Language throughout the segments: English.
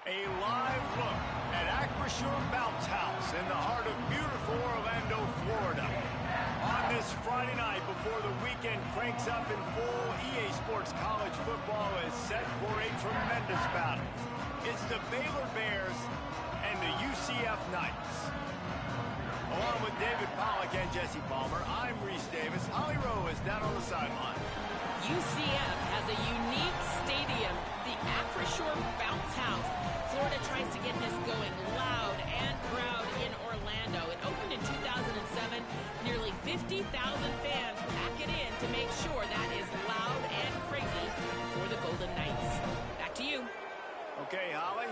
A live look at Acrisure Bounce House in the heart of beautiful Orlando, Florida. On this Friday night before the weekend cranks up in full, EA Sports College Football is set for a tremendous battle. It's the Baylor Bears and the UCF Knights. Along with David Pollack and Jesse Palmer, I'm Reese Davis. Holly Rowe is down on the sideline. UCF has a unique stadium, the Acrisure Bounce House. Florida tries to get this going loud and proud in Orlando. It opened in 2007. Nearly 50,000 fans pack it in to make sure that is loud and crazy for the Golden Knights. Back to you. Okay, Holly.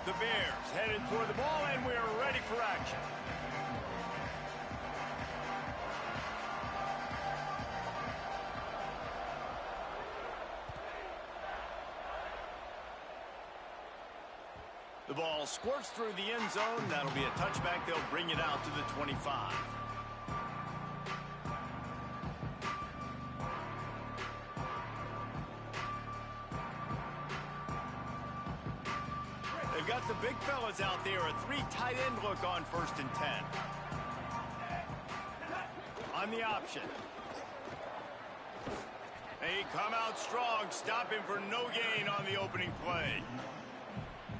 The Bears headed toward the ball, and we're ready for action. The ball squirts through the end zone. That'll be a touchback. They'll bring it out to the 25. They've got the big fellas out there. A three tight end look on 1st and 10. On the option. They come out strong, stopping for no gain on the opening play.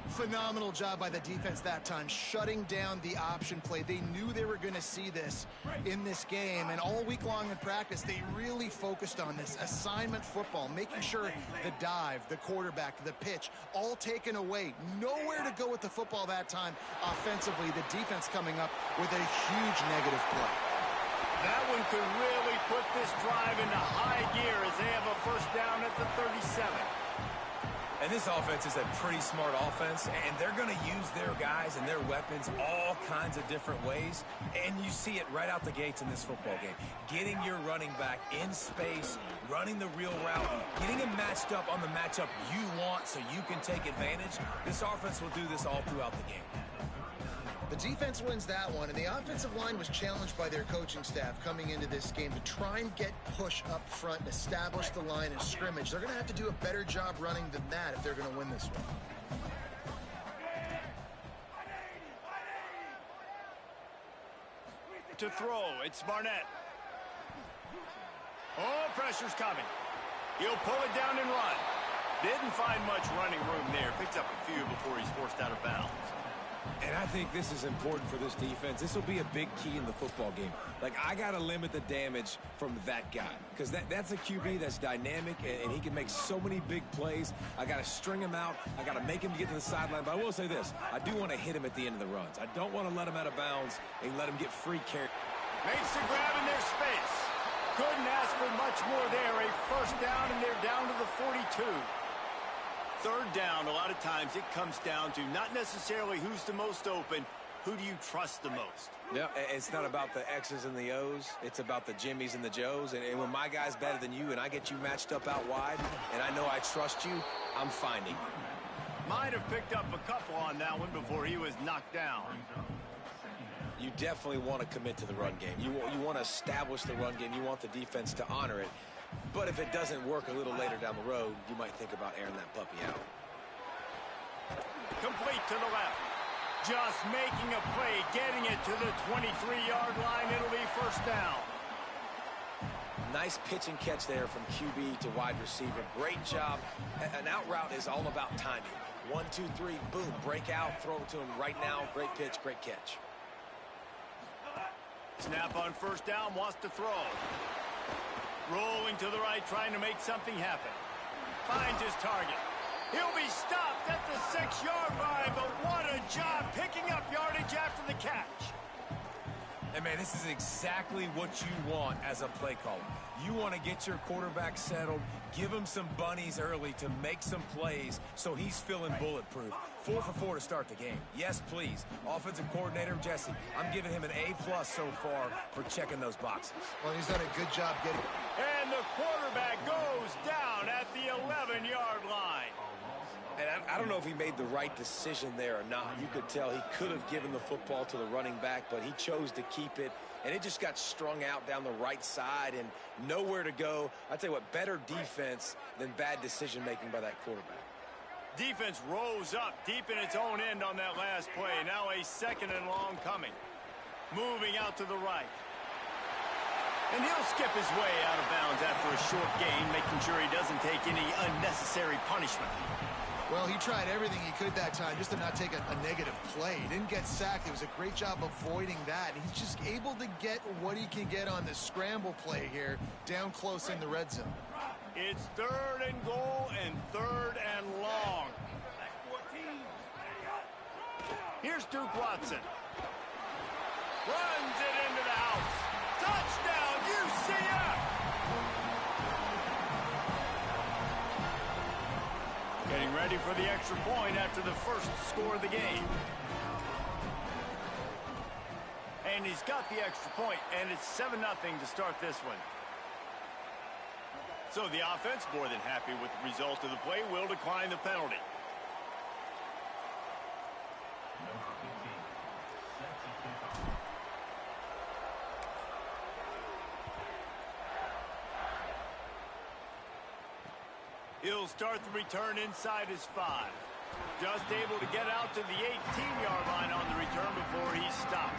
Phenomenal job by the defense that time, shutting down the option play. They knew they were going to see this in this game, and all week long in practice, they really focused on this assignment football, making sure the dive, the quarterback, the pitch, all taken away. Nowhere to go with the football that time offensively. The defense coming up with a huge negative play. That one could really put this drive into high gear as they have a first down at the 37. And this offense is a pretty smart offense, and they're going to use their guys and their weapons all kinds of different ways, and you see it right out the gates in this football game. Getting your running back in space, running the real route, getting him matched up on the matchup you want so you can take advantage. This offense will do this all throughout the game. The defense wins that one, and the offensive line was challenged by their coaching staff coming into this game to try and get push up front and establish the line of scrimmage. They're going to have to do a better job running than that if they're going to win this one. To throw, it's Barnett. Oh, pressure's coming. He'll pull it down and run. Didn't find much running room there. Picks up a few before he's forced out of bounds. And I think this is important for this defense. This will be a big key in the football game. Like, I got to limit the damage from that guy because that's a QB that's dynamic, and he can make so many big plays. I got to string him out. I got to make him get to the sideline. But I will say this. I do want to hit him at the end of the runs. I don't want to let him out of bounds and let him get free carry. Makes the grab in their space. Couldn't ask for much more there. A first down, and they're down to the 42. Third down, a lot of times it comes down to not necessarily who's the most open, who do you trust the most? Yeah, it's not about the X's and the O's. It's about the Jimmys and the Joes. And when my guy's better than you and I get you matched up out wide and I know I trust you, I'm finding you. Might have picked up a couple on that one before he was knocked down. You definitely want to commit to the run game. You want to establish the run game. You want the defense to honor it. But if it doesn't work a little later down the road, you might think about airing that puppy out. Complete to the left. Just making a play, getting it to the 23-yard line. It'll be first down. Nice pitch and catch there from QB to wide receiver. Great job. An out route is all about timing. 1, 2, 3, boom, break out, throw it to him right now. Great pitch, great catch. Snap on first down, wants to throw. Rolling to the right, trying to make something happen. Finds his target. He'll be stopped at the 6-yard line, but what a job picking up yardage after the catch. And, man, this is exactly what you want as a play caller. You want to get your quarterback settled, give him some bunnies early to make some plays so he's feeling bulletproof. 4 for 4 to start the game. Yes, please. Offensive coordinator Jesse, I'm giving him an A+ so far for checking those boxes. Well, he's done a good job getting... And the quarterback goes down at the 11-yard line. And I don't know if he made the right decision there or not. You could tell he could have given the football to the running back, but he chose to keep it, and it just got strung out down the right side and nowhere to go. I tell you what, better defense than bad decision-making by that quarterback. Defense rose up deep in its own end on that last play. Now a 2nd and long coming. Moving out to the right. And he'll skip his way out of bounds after a short gain, making sure he doesn't take any unnecessary punishment. Well, he tried everything he could that time just to not take a negative play. He didn't get sacked. It was a great job avoiding that. He's just able to get what he can get on the scramble play here down close in the red zone. It's 3rd and goal and 3rd and long. Here's Duke Watson. Runs it into the house. Touchdown, UCF! Getting ready for the extra point after the first score of the game. And he's got the extra point, and it's 7-0 to start this one. So the offense, more than happy with the result of the play, will decline the penalty. He'll start the return inside his 5. Just able to get out to the 18-yard line on the return before he's stopped.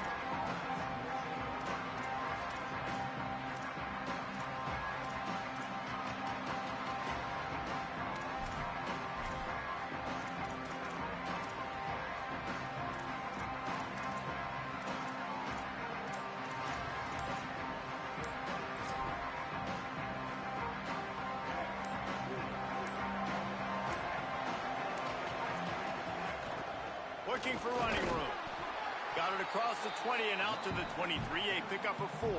Looking for running room. Got it across the 20 and out to the 23, a pickup of 4.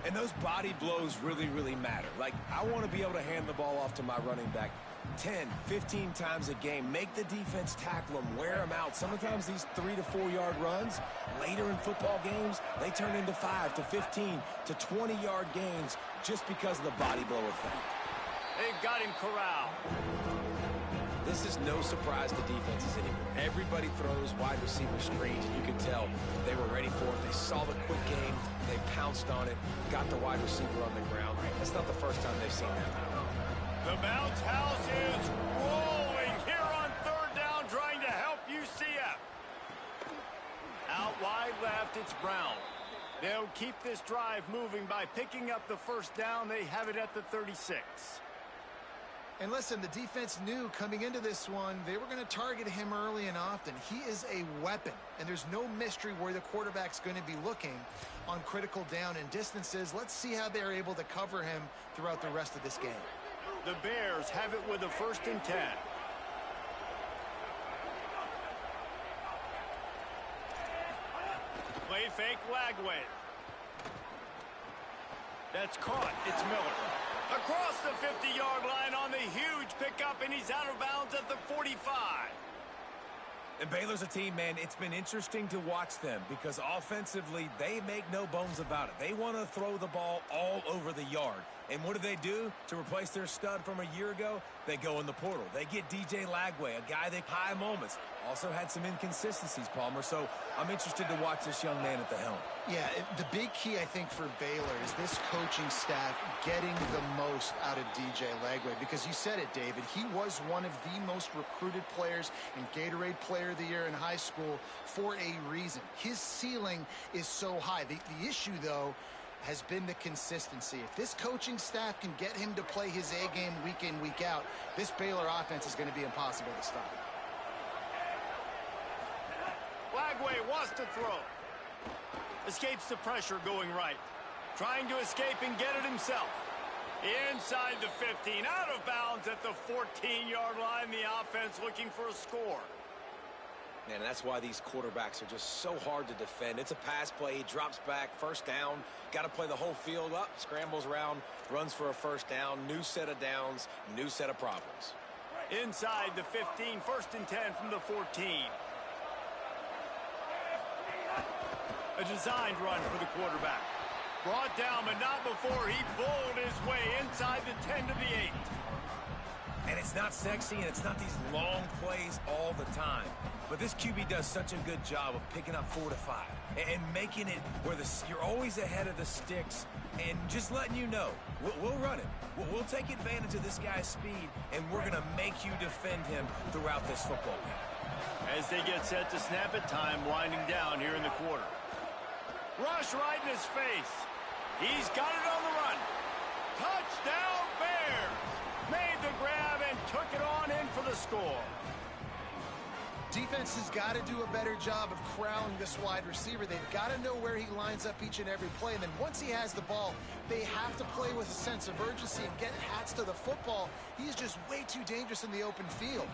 And those body blows really, really matter. Like, I want to be able to hand the ball off to my running back 10, 15 times a game. Make the defense tackle them, wear them out. Sometimes these 3 to 4 yard runs, later in football games, they turn into 5 to 15 to 20-yard gains just because of the body blow effect. They've got him corralled. This is no surprise to defenses anymore. Everybody throws wide receiver screens, and you can tell they were ready for it. They saw the quick game. They pounced on it, got the wide receiver on the ground. That's not the first time they've seen that. The bounce house is rolling here on 3rd down, trying to help UCF. Out wide left, it's Brown. They'll keep this drive moving by picking up the first down. They have it at the 36. And listen, the defense knew coming into this one, they were going to target him early and often. He is a weapon, and there's no mystery where the quarterback's going to be looking on critical down and distances. Let's see how they're able to cover him throughout the rest of this game. The Bears have it with a 1st and 10. Play fake Lagway. That's caught. It's Miller. Across the 50-yard line on the huge pickup, and he's out of bounds at the 45. And Baylor's a team, man, it's been interesting to watch them because offensively, they make no bones about it. They want to throw the ball all over the yard. And what do? To replace their stud from a year ago, they go in the portal. They get DJ Lagway, a guy that high moments. Also had some inconsistencies, Palmer, so I'm interested to watch this young man at the helm. Yeah, the big key, I think, for Baylor is this coaching staff getting the most out of DJ Lagway, because you said it, David. He was one of the most recruited players and Gatorade Player of the Year in high school for a reason. His ceiling is so high. The issue, though, has been the consistency. If this coaching staff can get him to play his A game week in, week out, this Baylor offense is going to be impossible to stop. Lagway wants to throw. Escapes the pressure going right. Trying to escape and get it himself. Inside the 15, out of bounds at the 14-yard line. The offense looking for a score. Man, that's why these quarterbacks are just so hard to defend. It's a pass play. He drops back, first down. Got to play the whole field up, scrambles around, runs for a first down. New set of downs, new set of problems. Inside the 15, 1st and 10 from the 14. A designed run for the quarterback. Brought down, but not before he bowled his way inside the 10 to the 8. And it's not sexy, and it's not these long plays all the time. But this QB does such a good job of picking up 4 to 5 and making it where you're always ahead of the sticks and just letting you know, we'll run it. We'll take advantage of this guy's speed, and we're going to make you defend him throughout this football game. As they get set to snap it, time winding down here in the quarter. Rush right in his face. He's got it on the run. Touchdown Bears! Made the grab and took it on in for the score. Defense has got to do a better job of corralling this wide receiver. They've got to know where he lines up each and every play. And then once he has the ball, they have to play with a sense of urgency and get hats to the football. He's just way too dangerous in the open field.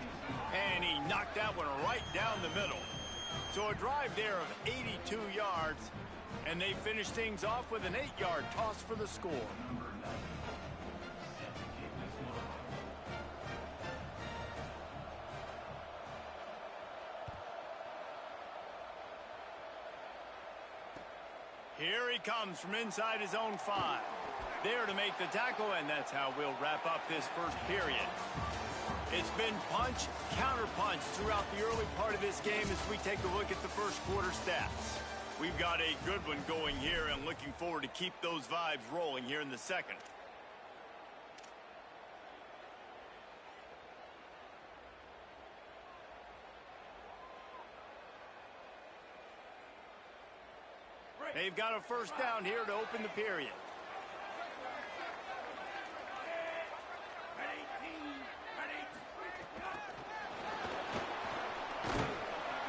And he knocked that one right down the middle. So a drive there of 82 yards. And they finish things off with an 8-yard toss for the score. Here he comes from inside his own 5. There to make the tackle, and that's how we'll wrap up this first period. It's been punch, counter-punch throughout the early part of this game as we take a look at the first quarter stats. We've got a good one going here and looking forward to keep those vibes rolling here in the second. They've got a first down here to open the period.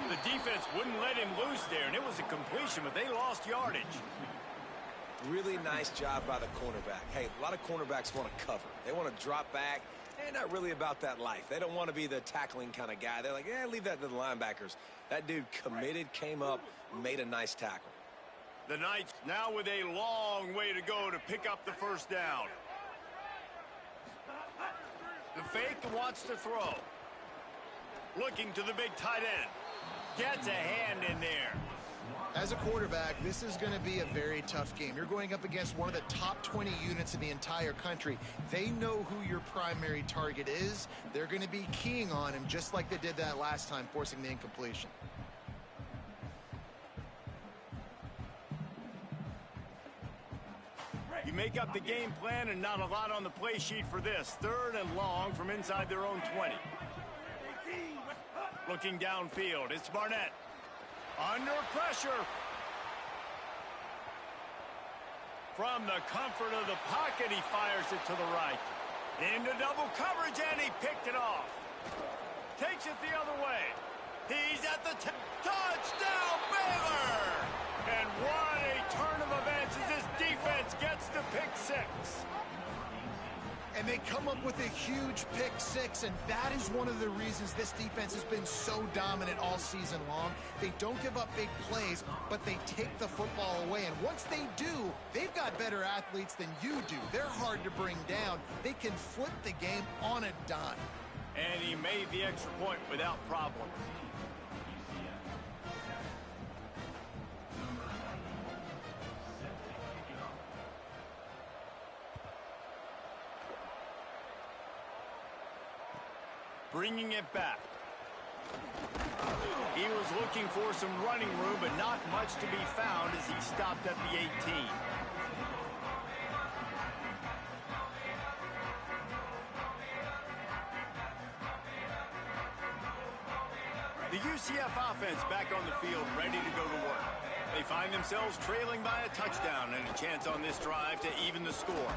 The defense wouldn't let him loose there, and it was a completion, but they lost yardage. Really nice job by the cornerback. Hey, a lot of cornerbacks want to cover. They want to drop back. They're not really about that life. They don't want to be the tackling kind of guy. They're like, leave that to the linebackers. That dude committed, came up, made a nice tackle. The Knights now with a long way to go to pick up the first down. The fake wants to throw. Looking to the big tight end. Gets a hand in there. As a quarterback, this is going to be a very tough game. You're going up against one of the top 20 units in the entire country. They know who your primary target is. They're going to be keying on him just like they did that last time, forcing the incompletion. You make up the game plan and not a lot on the play sheet for this. 3rd and long from inside their own 20. Looking downfield, it's Barnett. Under pressure. From the comfort of the pocket, he fires it to the right. Into double coverage, and he picked it off. Takes it the other way. He's at the touchdown, Baylor! And what a turn of events as this defense gets the pick 6. And they come up with a huge pick 6, and that is one of the reasons this defense has been so dominant all season long. They don't give up big plays, but they take the football away. And once they do, they've got better athletes than you do. They're hard to bring down. They can flip the game on a dime. And he made the extra point without problem. Bringing it back. He was looking for some running room, but not much to be found as he stopped at the 18. The UCF offense back on the field, ready to go to work. They find themselves trailing by a touchdown and a chance on this drive to even the score.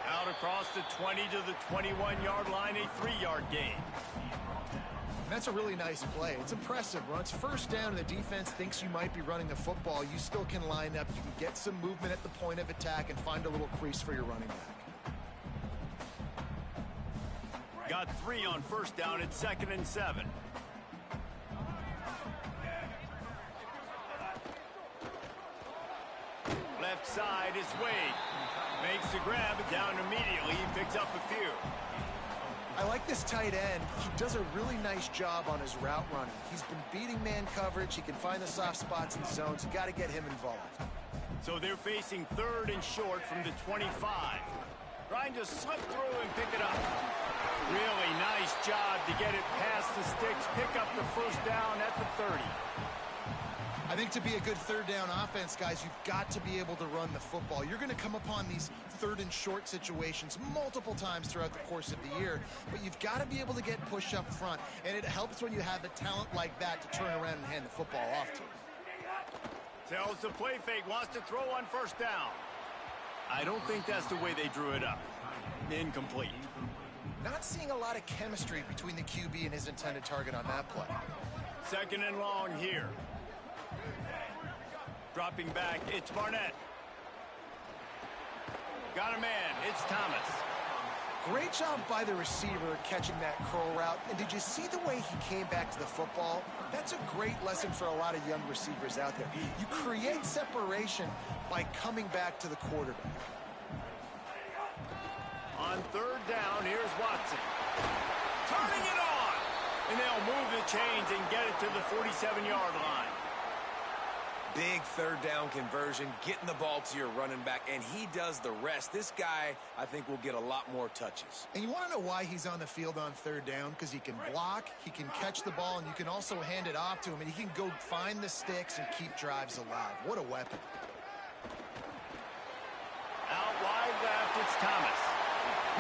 Out across the 20 to the 21-yard line, a 3-yard gain. That's a really nice play. It's impressive. When it's first down and the defense thinks you might be running the football, you still can line up. You can get some movement at the point of attack and find a little crease for your running back. Got 3 on first down at 2nd and 7. Left side is Wade. Makes the grab, down immediately. He picks up a few. I like this tight end. He does a really nice job on his route running. He's been beating man coverage. He can find the soft spots and zones. You got to get him involved. So they're facing 3rd and short from the 25. Trying to slip through and pick it up. Really nice job to get it past the sticks, pick up the first down at the 30. I think to be a good 3rd down offense, guys, you've got to be able to run the football. You're going to come upon these 3rd and short situations multiple times throughout the course of the year, but you've got to be able to get push up front, and it helps when you have a talent like that to turn around and hand the football off to. Tells the play fake, wants to throw on first down. I don't think that's the way they drew it up. Incomplete. Not seeing a lot of chemistry between the QB and his intended target on that play. 2nd and long here. Dropping back, it's Barnett. Got a man, it's Thomas. Great job by the receiver catching that curl route. And did you see the way he came back to the football? That's a great lesson for a lot of young receivers out there. You create separation by coming back to the quarterback. On 3rd down, here's Watson. Turning it on! And they'll move the chains and get it to the 47-yard line. Big 3rd down conversion, getting the ball to your running back, and he does the rest. This guy, I think, will get a lot more touches. And you want to know why he's on the field on 3rd down? Because he can block, he can catch the ball, and you can also hand it off to him, and he can go find the sticks and keep drives alive. What a weapon. Out wide left, it's Thomas.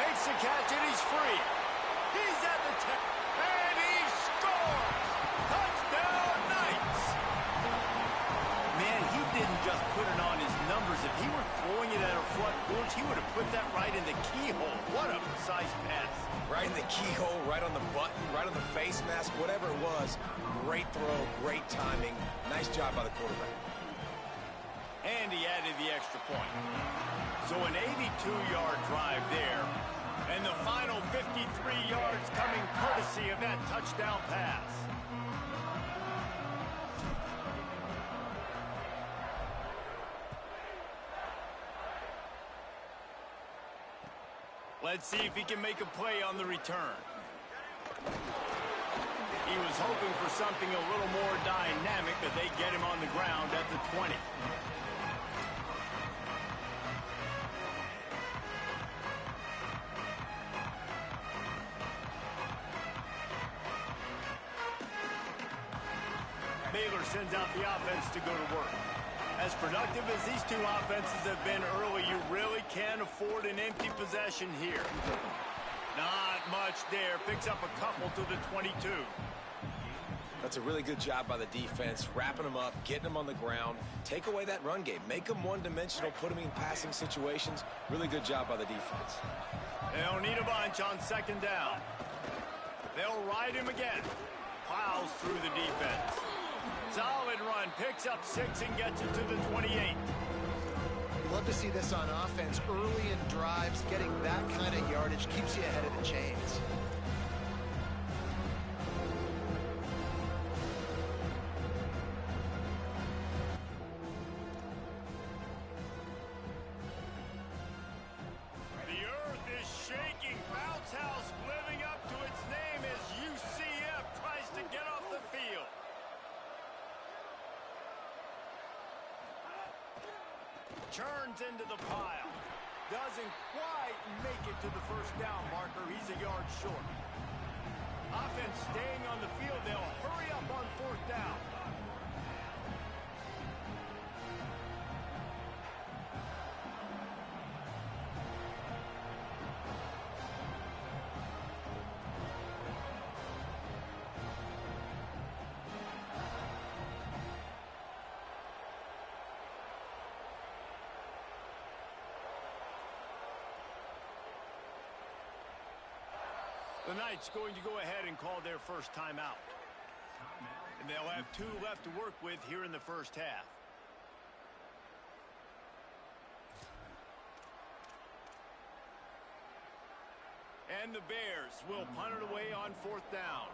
Makes the catch, and he's free. He's at the 10, and he scores! Touchdown, Knights! Man, he didn't just put it on his numbers. If he were throwing it at a front porch, he would have put that right in the keyhole. What a precise pass. Right in the keyhole, right on the button, right on the face mask, whatever it was. Great throw, great timing. Nice job by the quarterback. And he added the extra point. So an 82-yard drive there. And the final 53 yards coming courtesy of that touchdown pass. Let's see if he can make a play on the return. He was hoping for something a little more dynamic, but they get him on the ground at the 20. Baylor sends out the offense to go to work. As productive as these two offenses have been early, you really can't afford an empty possession here. Not much there. Picks up a couple to the 22. That's a really good job by the defense, wrapping them up, getting them on the ground. Take away that run game. Make them one-dimensional, put them in passing situations. Really good job by the defense. They'll need a bunch on 2nd down. They'll ride him again. Plows through the defense. Solid run, picks up 6 and gets it to the 28. You love to see this on offense. Early in drives, getting that kind of yardage keeps you ahead of the chains. The earth is shaking. Bounce House living up to its name as UCF tries to get off the field. Churns into the pile. Doesn't quite make it to the first down marker. He's a yard short. Offense defense staying on the field. They'll hurry up on 4th down. The Knights going to go ahead and call their first timeout. And they'll have 2 left to work with here in the first half. And the Bears will punt it away on 4th down.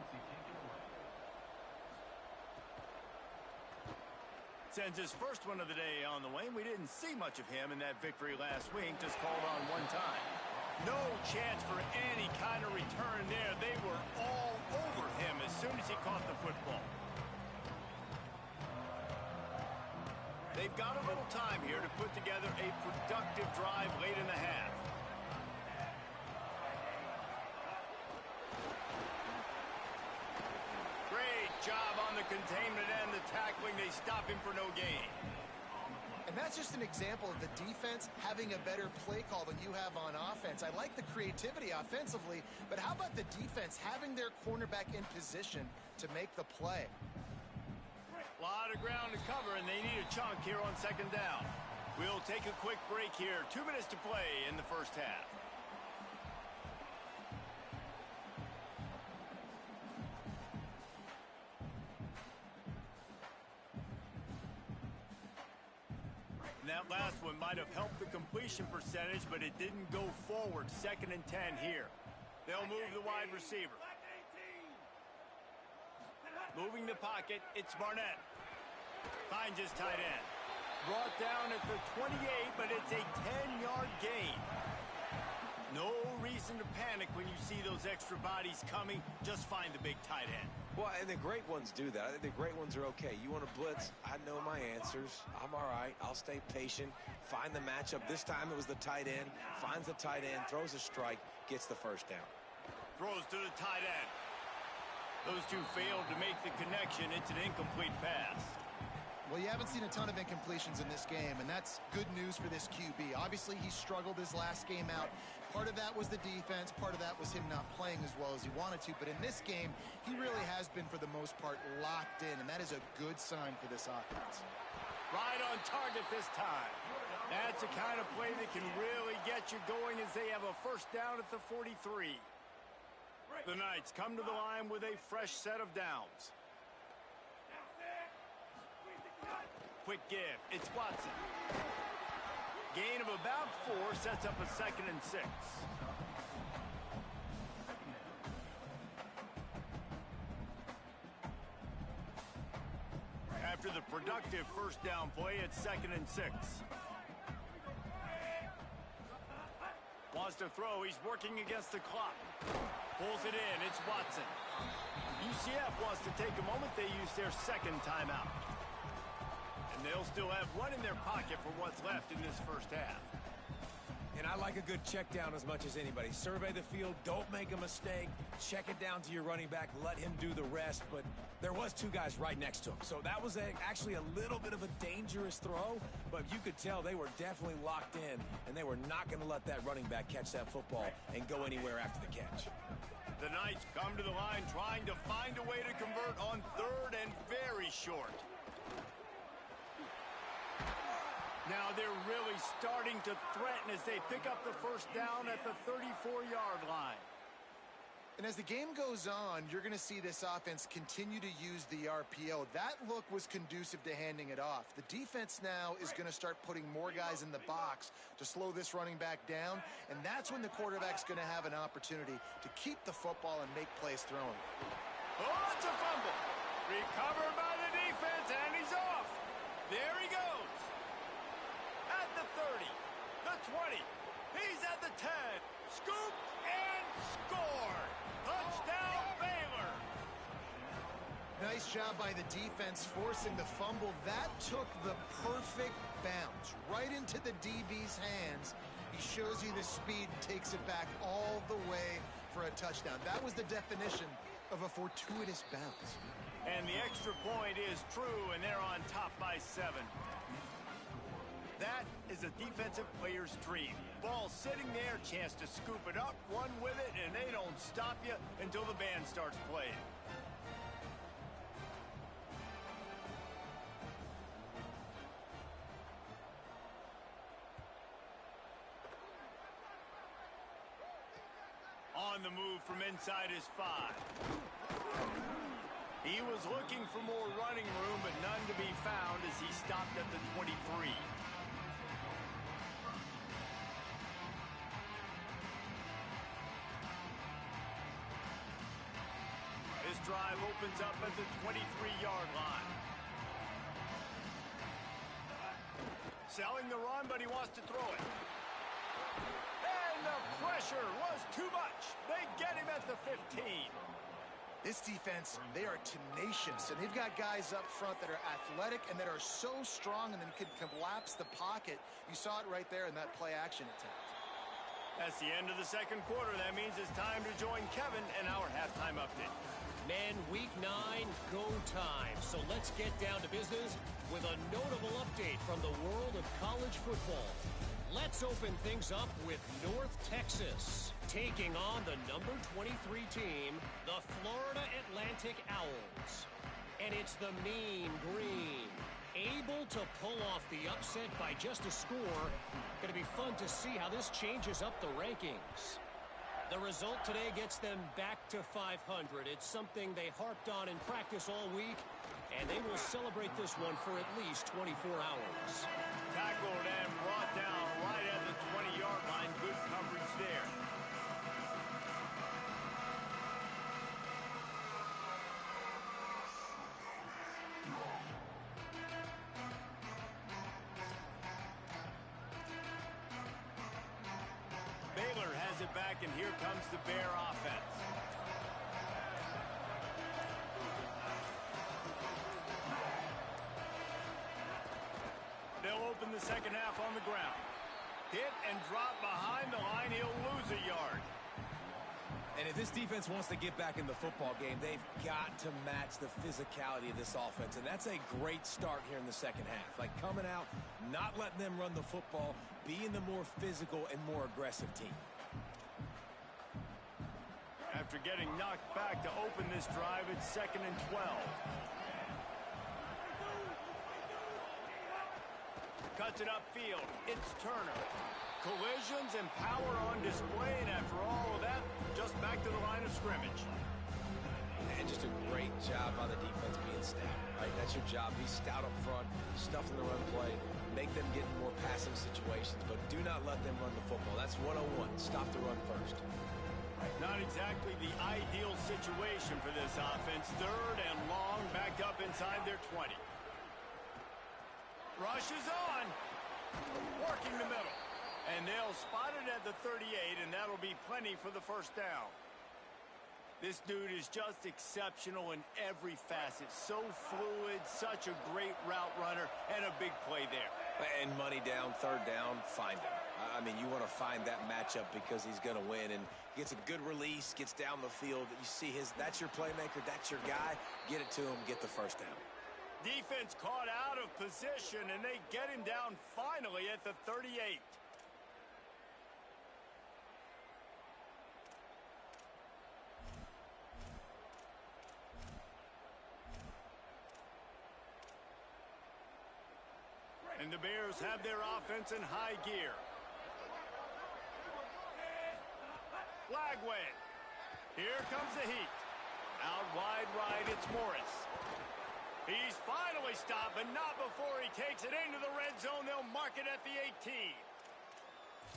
Sends his first one of the day on the way. We didn't see much of him in that victory last week, just called on 1 time. No chance for any kind of return there. They were all over him as soon as he caught the football. They've got a little time here to put together a productive drive late in the half. Great job on the containment and the tackling. They stop him for no gain. And that's just an example of the defense having a better play call than you have on offense. I like the creativity offensively, but how about the defense having their cornerback in position to make the play? A lot of ground to cover, and they need a chunk here on 2nd down. We'll take a quick break here. 2 minutes to play in the first half. That last one might have helped the completion percentage, but it didn't go forward. 2nd and 10 here. They'll move the wide receiver. Moving the pocket, it's Barnett. Finds his tight end. Brought down at the 28, but it's a 10-yard gain. No reason to panic when you see those extra bodies coming. Just find the big tight end. Well, and the great ones do that. I think the great ones are okay. You want to blitz? I know my answers. I'm all right. I'll stay patient. Find the matchup. This time it was the tight end. Finds the tight end, throws a strike, gets the first down. Throws to the tight end. Those two failed to make the connection. It's an incomplete pass. Well, you haven't seen a ton of incompletions in this game, and that's good news for this QB. Obviously, he struggled his last game out. Part of that was the defense. Part of that was him not playing as well as he wanted to. But in this game, he really has been, for the most part, locked in, and that is a good sign for this offense. Right on target this time. That's the kind of play that can really get you going as they have a first down at the 43. The Knights come to the line with a fresh set of downs. Quick give. It's Watson. Gain of about 4 sets up a 2nd and 6. After the productive first down play, it's 2nd and 6. Wants to throw. He's working against the clock. Pulls it in. It's Watson. UCF wants to take a moment. They use their 2nd timeout. And they'll still have one in their pocket for what's left in this first half. And I like a good check down as much as anybody. Survey the field, don't make a mistake, check it down to your running back, let him do the rest. But there was 2 guys right next to him. So that was actually a little bit of a dangerous throw, but you could tell they were definitely locked in, and they were not going to let that running back catch that football and go anywhere after the catch. The Knights come to the line trying to find a way to convert on 3rd and very short. Now they're really starting to threaten as they pick up the first down at the 34-yard line. And as the game goes on, you're going to see this offense continue to use the RPO. That look was conducive to handing it off. The defense now is going to start putting more guys in the box to slow this running back down, and that's when the quarterback's going to have an opportunity to keep the football and make plays throwing. Oh, it's a fumble. Recovered by the defense, and he's off. There he goes. At the 30, the 20, he's at the 10. Scooped and scored. Touchdown, Baylor. Nice job by the defense forcing the fumble. That took the perfect bounce right into the DB's hands. He shows you the speed and takes it back all the way for a touchdown. That was the definition of a fortuitous bounce. And the extra point is true, and they're on top by 7. That is a defensive player's dream. Ball sitting there, chance to scoop it up, run with it, and they don't stop you until the band starts playing. On the move from inside his 5. He was looking for more running room, but none to be found as he stopped at the 23. This drive opens up at the 23-yard line. Selling the run, but he wants to throw it. And the pressure was too much. They get him at the 15. This defense, they are tenacious, and they've got guys up front that are athletic and that are so strong and then can collapse the pocket. You saw it right there in that play-action attempt. That's the end of the second quarter. That means it's time to join Kevin in our halftime update. Men, week 9, go time. So let's get down to business with a notable update from the world of college football. Let's open things up with North Texas, taking on the number 23 team, the Florida Atlantic Owls. And it's the Mean Green, able to pull off the upset by just a score. Going to be fun to see how this changes up the rankings. The result today gets them back to 500. It's something they harped on in practice all week, and they will celebrate this one for at least 24 hours. Tackled and brought down right at the 20-yard line. Good coverage there. Baylor has it back, and here comes the Bear offense. They'll open the second half on the ground. Hit and drop behind the line. He'll lose a yard. And if this defense wants to get back in the football game, they've got to match the physicality of this offense. And that's a great start here in the second half. Like coming out, not letting them run the football, being the more physical and more aggressive team. After getting knocked back to open this drive, it's 2nd and 12. Cuts it upfield. It's Turner. Collisions and power on display, and after all of that, just back to the line of scrimmage. And just a great job by the defense being stout, right? That's your job. Be stout up front, stuff in the run play, make them get in more passing situations, but do not let them run the football. That's 101. Stop the run first. Not exactly the ideal situation for this offense. 3rd and long, backed up inside their 20. Rush is on. Working the middle. And they'll spot it at the 38, and that'll be plenty for the first down. This dude is just exceptional in every facet. So fluid, such a great route runner, and a big play there. And money down, 3rd down, find him. I mean, you want to find that matchup because he's going to win, and gets a good release, gets down the field. You see that's your playmaker, that's your guy. Get it to him, get the first down. Defense caught out of position, and they get him down finally at the 38. And the Bears have their offense in high gear. Lagway. Here comes the heat. Out wide right, it's Morris. He's finally stopped, but not before he takes it into the red zone. They'll mark it at the 18.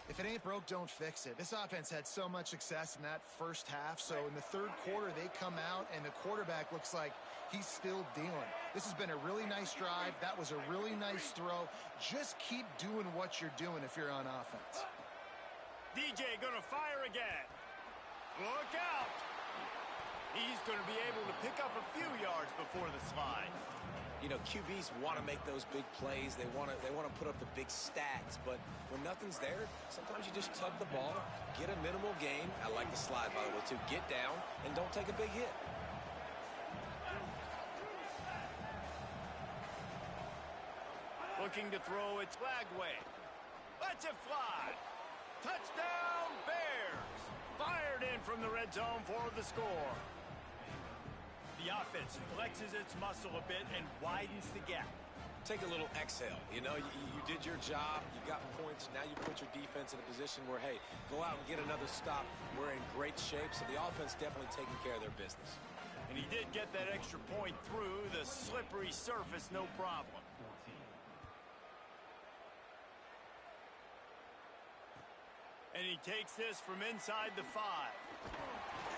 If it ain't broke, don't fix it. This offense had so much success in that first half, so in the 3rd quarter, they come out, and the quarterback looks like he's still dealing. This has been a really nice drive. That was a really nice throw. Just keep doing what you're doing if you're on offense. DJ going to fire again. Look out. He's going to be able to pick up a few yards before the slide. You know, QBs want to make those big plays. They want to put up the big stats. But when nothing's there, sometimes you just tug the ball, get a minimal gain. I like the slide, by the way, too. Get down and don't take a big hit. Looking to throw its flag way. Lets it fly. Touchdown, Bears. Fired in from the red zone for the score. The offense flexes its muscle a bit and widens the gap. Take a little exhale. You know, you did your job. You got points. Now you put your defense in a position where, hey, go out and get another stop. We're in great shape, so the offense definitely taking care of their business. And he did get that extra point through the slippery surface, no problem. And he takes this from inside the 5.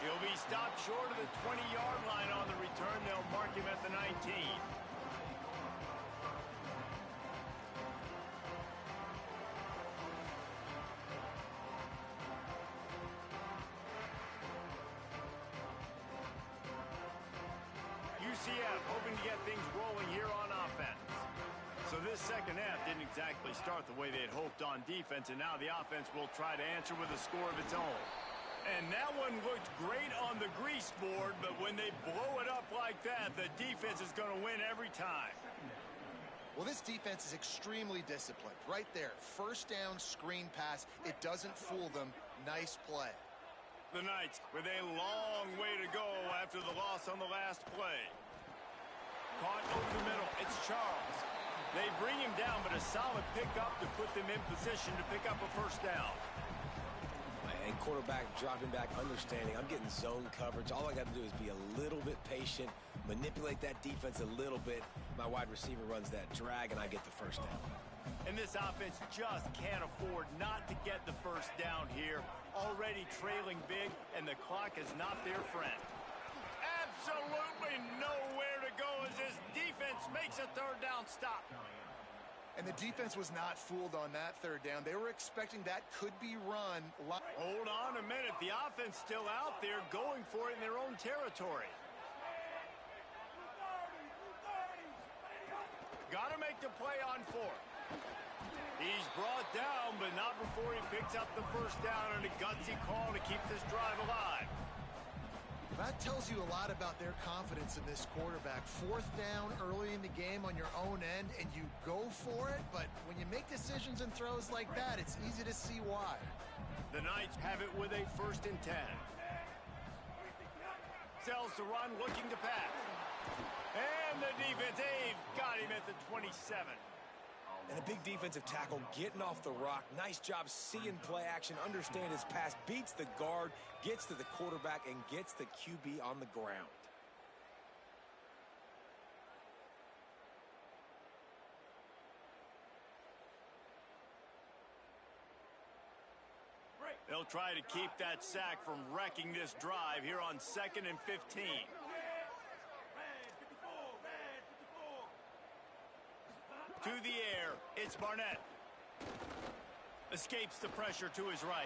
He'll be stopped short of the 20-yard line on the return. They'll mark him at the 19. UCF hoping to get things rolling here on offense. So this second half didn't exactly start the way they had hoped on defense, and now the offense will try to answer with a score of its own. And that one looked great on the grease board, but when they blow it up like that, the defense is going to win every time. Well, this defense is extremely disciplined. Right there, first down, screen pass. It doesn't fool them. Nice play. The Knights with a long way to go after the loss on the last play. Caught over the middle. It's Charles. They bring him down, but a solid pickup to put them in position to pick up a first down. And quarterback dropping back, understanding I'm getting zone coverage. All I got to do is be a little bit patient, manipulate that defense a little bit. My wide receiver runs that drag, and I get the first down. And this offense just can't afford not to get the first down here. Already trailing big, and the clock is not their friend. Absolutely nowhere to go as this defense makes a third down stop. And the defense was not fooled on that third down. They were expecting that could be run. Hold on a minute. The offense still out there going for it in their own territory. Got to make the play on fourth. He's brought down, but not before he picks up the first down and a gutsy call to keep this drive alive. That tells you a lot about their confidence in this quarterback. Fourth down early in the game on your own end, and you go for it, but when you make decisions and throws like that, it's easy to see why. The Knights have it with a 1st and 10. Sells to run, looking to pass. And the defense, they've got him at the 27. And a big defensive tackle getting off the rock. Nice job seeing play action, understand his pass, beats the guard, gets to the quarterback, and gets the QB on the ground. They'll try to keep that sack from wrecking this drive here on 2nd and 15. To the air, it's Barnett. Escapes the pressure to his right.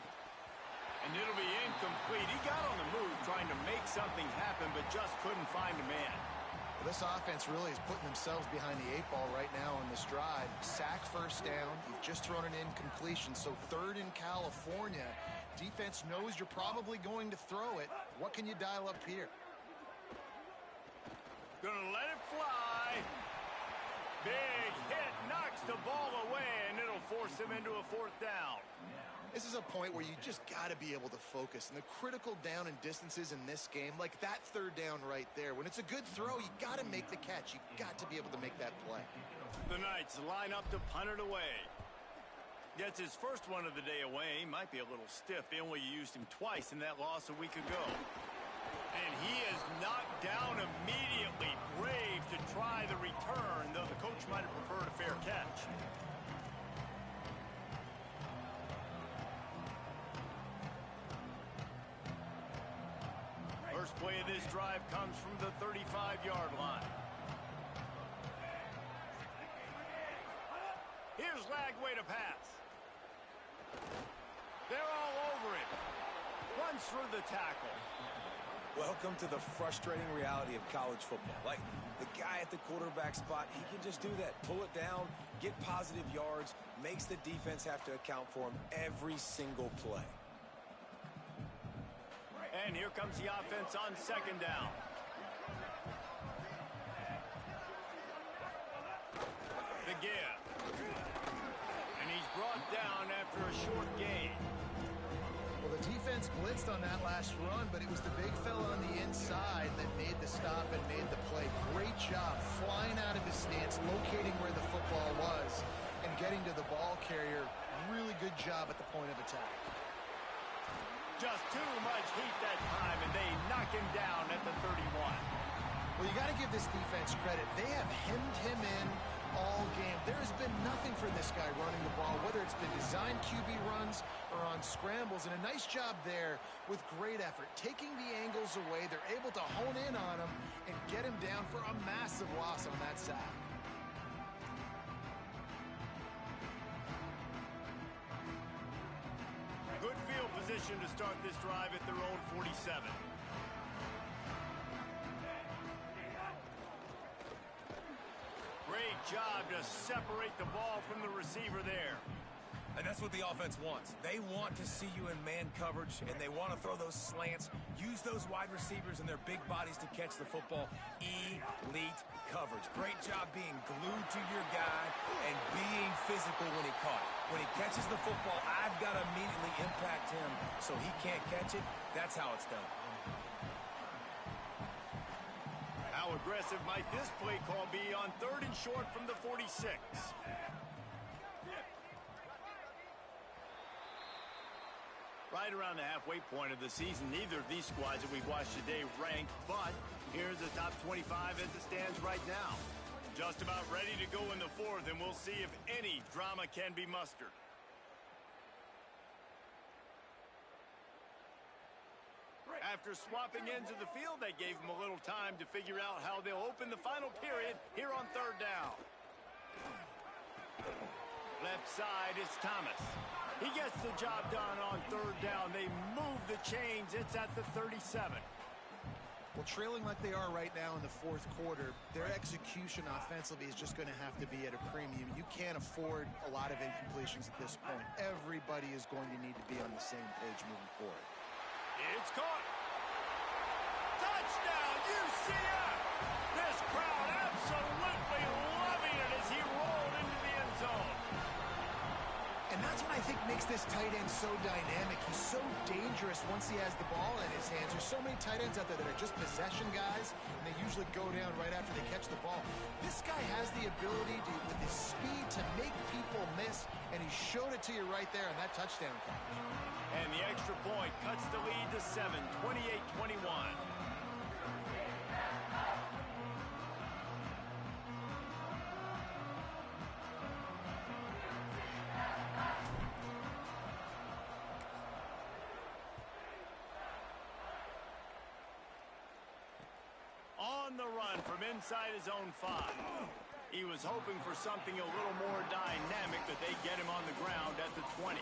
And it'll be incomplete. He got on the move trying to make something happen, but just couldn't find a man. Well, this offense really is putting themselves behind the 8 ball right now on this drive. Sack first down. You've just thrown an incompletion. So 3rd in California. Defense knows you're probably going to throw it. What can you dial up here? Gonna let it fly. Big hit, knocks the ball away, and it'll force him into a 4th down. This is a point where you just got to be able to focus. And the critical down and distances in this game, like that 3rd down right there, when it's a good throw, you got to make the catch. You got to be able to make that play. The Knights line up to punt it away. Gets his first one of the day away. Might be a little stiff. They only used him twice in that loss a week ago. And he is knocked down immediately. Brave to try the return, though the coach might have preferred a fair catch. First play of this drive comes from the 35-yard line. Here's Lagway to pass. They're all over it. Runs through the tackle. Welcome to the frustrating reality of college football. Like, the guy at the quarterback spot, he can just do that. Pull it down, get positive yards, makes the defense have to account for him every single play. And here comes the offense on 2nd down. The give. down after a short gain. Well, the defense blitzed on that last run, but it was the big fella on the inside that made the stop and made the play. Great job flying out of his stance, locating where the football was, and getting to the ball carrier. Really good job at the point of attack. Just too much heat that time, and they knock him down at the 31. Well, you got to give this defense credit. They have hemmed him in all game. There has been nothing for this guy running the ball, whether it's been designed QB runs or on scrambles, and a nice job there with great effort. Taking the angles away, they're able to hone in on him and get him down for a massive loss on that sack. Good field position to start this drive at their own 47. Great job to separate the ball from the receiver there. And that's what the offense wants. They want to see you in man coverage, and they want to throw those slants, use those wide receivers and their big bodies to catch the football. Elite coverage. Great job being glued to your guy and being physical when he caught it. When he catches the football, I've got to immediately impact him so he can't catch it. That's how it's done. How aggressive might this play call be on 3rd and short from the 46? Right around the halfway point of the season, neither of these squads that we've watched today ranked, but here's the top 25 as it stands right now. Just about ready to go in the 4th, and we'll see if any drama can be mustered. After swapping ends of the field, they gave them a little time to figure out how they'll open the final period here on 3rd down. Left side is Thomas. He gets the job done on 3rd down. They move the chains. It's at the 37. Well, trailing like they are right now in the 4th quarter, their execution offensively is just going to have to be at a premium. You can't afford a lot of incompletions at this point. Everybody is going to need to be on the same page moving forward. It's caught. Touchdown, UCF! This crowd absolutely loving it as he rolled into the end zone. And that's what I think makes this tight end so dynamic. He's so dangerous once he has the ball in his hands. There's so many tight ends out there that are just possession guys, and they usually go down right after they catch the ball. This guy has the ability to, with his speed, to make people miss, and he showed it to you right there on that touchdown catch. And the extra point cuts the lead to 7, 28-21. On the run from inside his own 5. He was hoping for something a little more dynamic, but they get him on the ground at the 20.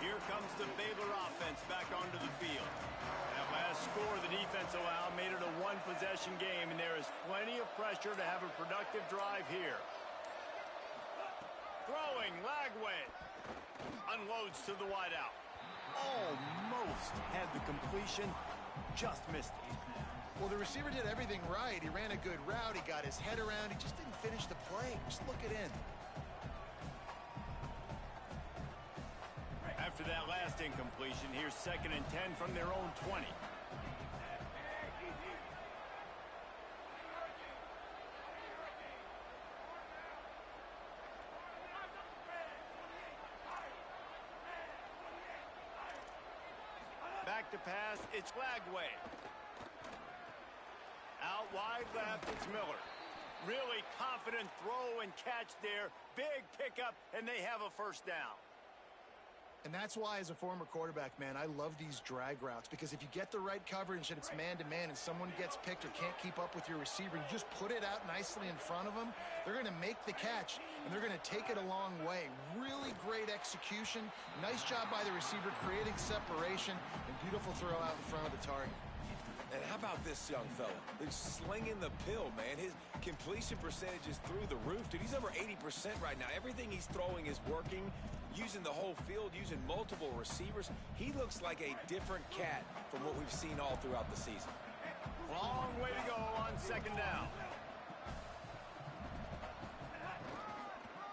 Here comes the Baylor offense back onto the field. That last score the defense allowed made it a 1-possession game, and there is plenty of pressure to have a productive drive here. Throwing, Lagway. Unloads to the wideout. Almost had the completion, just missed it. Well, the receiver did everything right. He ran a good route. He got his head around. He just didn't finish the play. Just look it in. After that last incompletion, here's 2nd and 10 from their own 20. Back to pass, it's Lagway. Out wide left, it's Miller. Really confident throw and catch there. Big pickup, and they have a 1st down. And that's why, as a former quarterback, man, I love these drag routes, because if you get the right coverage and it's man-to-man and someone gets picked or can't keep up with your receiver, you just put it out nicely in front of them. They're going to make the catch, and they're going to take it a long way. Really great execution. Nice job by the receiver creating separation, and beautiful throw out in front of the target. And how about this young fella? He's slinging the pill, man. His completion percentage is through the roof. Dude, he's over 80% right now. Everything he's throwing is working, using the whole field, using multiple receivers. He looks like a different cat from what we've seen all throughout the season. Long way to go on second down.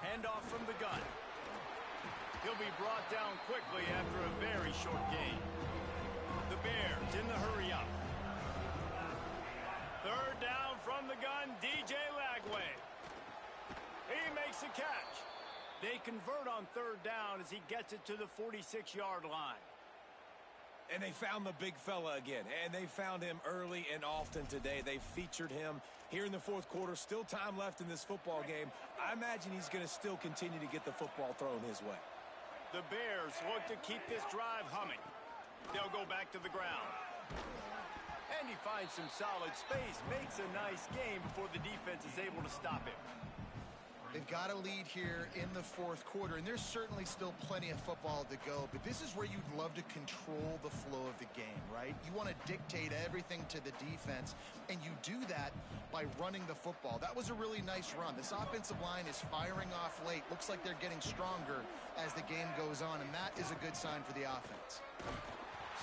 Handoff from the gun. He'll be brought down quickly after a very short game. The Bears in the hurry up. Third down from the gun, DJ Lagway. He makes a catch. They convert on third down as he gets it to the 46-yard line. And they found the big fella again, and they found him early and often today. They featured him here in the fourth quarter. Still time left in this football game. I imagine he's going to still continue to get the football thrown his way. The Bears look to keep this drive humming. They'll go back to the ground. And he finds some solid space, makes a nice game before the defense is able to stop him. They've got a lead here in the fourth quarter, and there's certainly still plenty of football to go, but this is where you'd love to control the flow of the game, right? You want to dictate everything to the defense, and you do that by running the football. That was a really nice run. This offensive line is firing off late. Looks like they're getting stronger as the game goes on, and that is a good sign for the offense.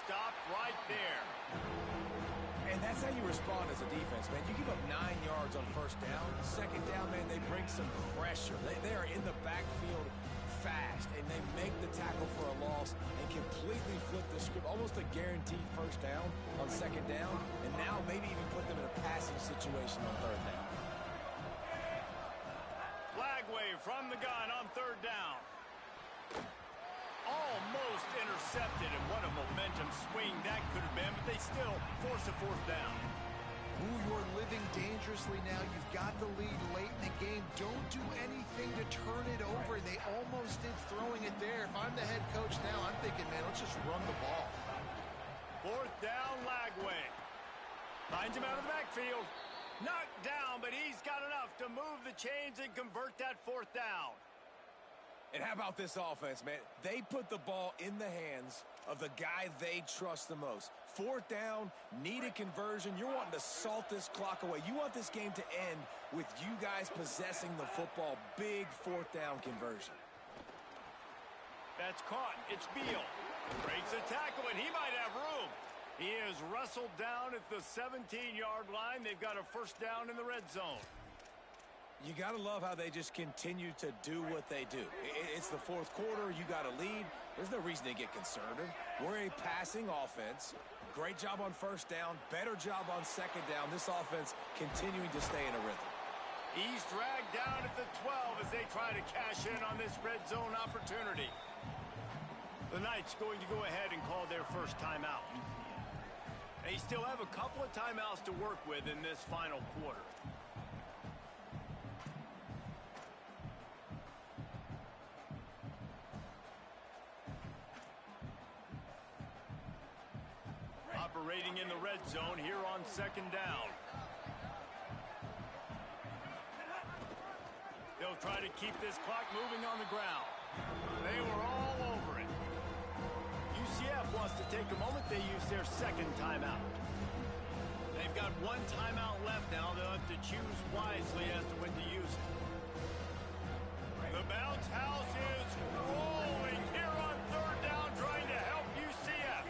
Stop right there. And that's how you respond as a defense, man. You give up 9 yards on first down. Second down, man, they bring some pressure. They are in the backfield fast, and they make the tackle for a loss and completely flip the script. Almost a guaranteed first down on second down, and now maybe even put them in a passing situation on third down. Lagway from the gun on third down. Almost intercepted, and what a momentum swing that could have been, but they still force a fourth down. Ooh, you're living dangerously now. You've got the lead late in the game. Don't do anything to turn it over. They almost did throwing it there. If I'm the head coach now, I'm thinking, man, let's just run the ball. Fourth down, Lagway. Finds him out of the backfield. Knocked down, but he's got enough to move the chains and convert that fourth down. And how about this offense, man? They put the ball in the hands of the guy they trust the most. Fourth down, needed conversion. You're wanting to salt this clock away. You want this game to end with you guys possessing the football. Big fourth down conversion. That's caught. It's Beal. Breaks a tackle, and he might have room. He is wrestled down at the 17-yard line. They've got a first down in the red zone. You got to love how they just continue to do what they do. It's the fourth quarter. You got a lead. There's no reason to get conservative. We're a passing offense. Great job on first down. Better job on second down. This offense continuing to stay in a rhythm. He's dragged down at the 12 as they try to cash in on this red zone opportunity. The Knights going to go ahead and call their first timeout. They still have a couple of timeouts to work with in this final quarter. Operating in the red zone here on second down. They'll try to keep this clock moving on the ground. They were all over it. UCF wants to take a moment. They use their second timeout. They've got one timeout left now. They'll have to choose wisely as to when to use it. The bounce house is rolling here on third down, trying to help UCF.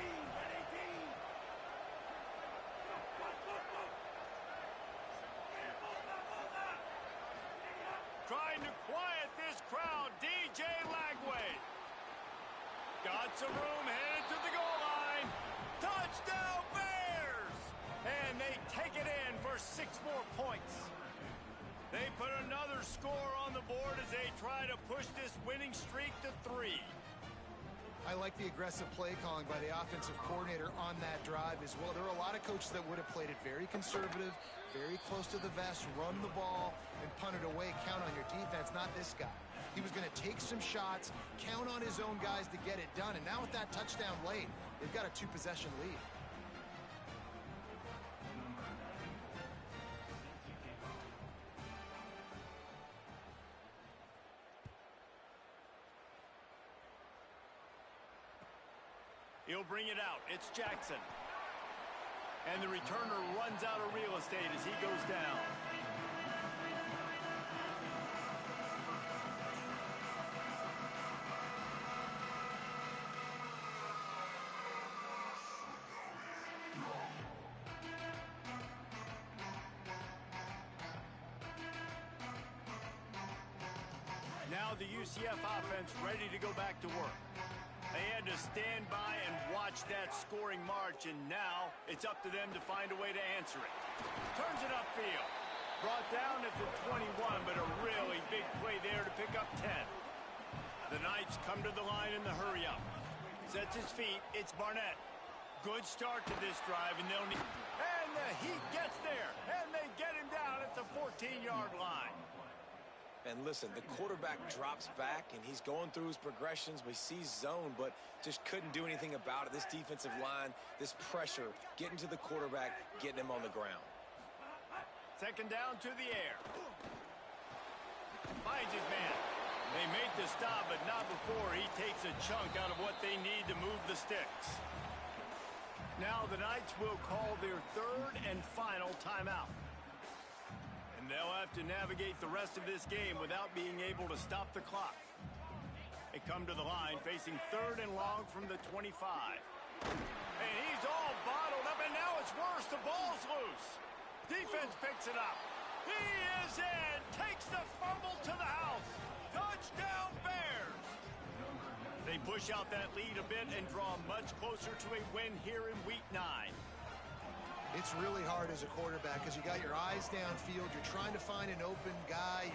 Trying to quiet this crowd, DJ Lagway. Got some room, headed to the goal line. Touchdown Bears! And they take it in for 6 more points. They put another score on the board as they try to push this winning streak to 3. I like the aggressive play calling by the offensive coordinator on that drive as well. There are a lot of coaches that would have played it very conservative, very close to the vest, run the ball, and punt it away. Count on your defense, not this guy. He was going to take some shots, count on his own guys to get it done. And now with that touchdown late, they've got a 2-possession lead. He'll bring it out. It's Jackson. And the returner runs out of real estate as he goes down. Now the UCF offense ready to go back to work. They had to stand by and watch that scoring march, and now it's up to them to find a way to answer it. Turns it upfield. Brought down at the 21, but a really big play there to pick up 10. The Knights come to the line in the hurry-up. Sets his feet. It's Barnett. Good start to this drive, and they'll need... And the Heat gets there, and they get him down at the 14-yard line. And listen, the quarterback drops back, and he's going through his progressions. We see zone, but just couldn't do anything about it. This defensive line, this pressure, getting to the quarterback, getting him on the ground. Second down to the air. Finds his man. They make the stop, but not before he takes a chunk out of what they need to move the sticks. Now the Knights will call their third and final timeout. And they'll have to navigate the rest of this game without being able to stop the clock. They come to the line facing third and long from the 25. And he's all bottled up, and now it's worse. The ball's loose. Defense picks it up. He is in. Takes the fumble to the house. Touchdown Bears. They push out that lead a bit and draw much closer to a win here in Week 9. It's really hard as a quarterback because you got your eyes downfield. You're trying to find an open guy.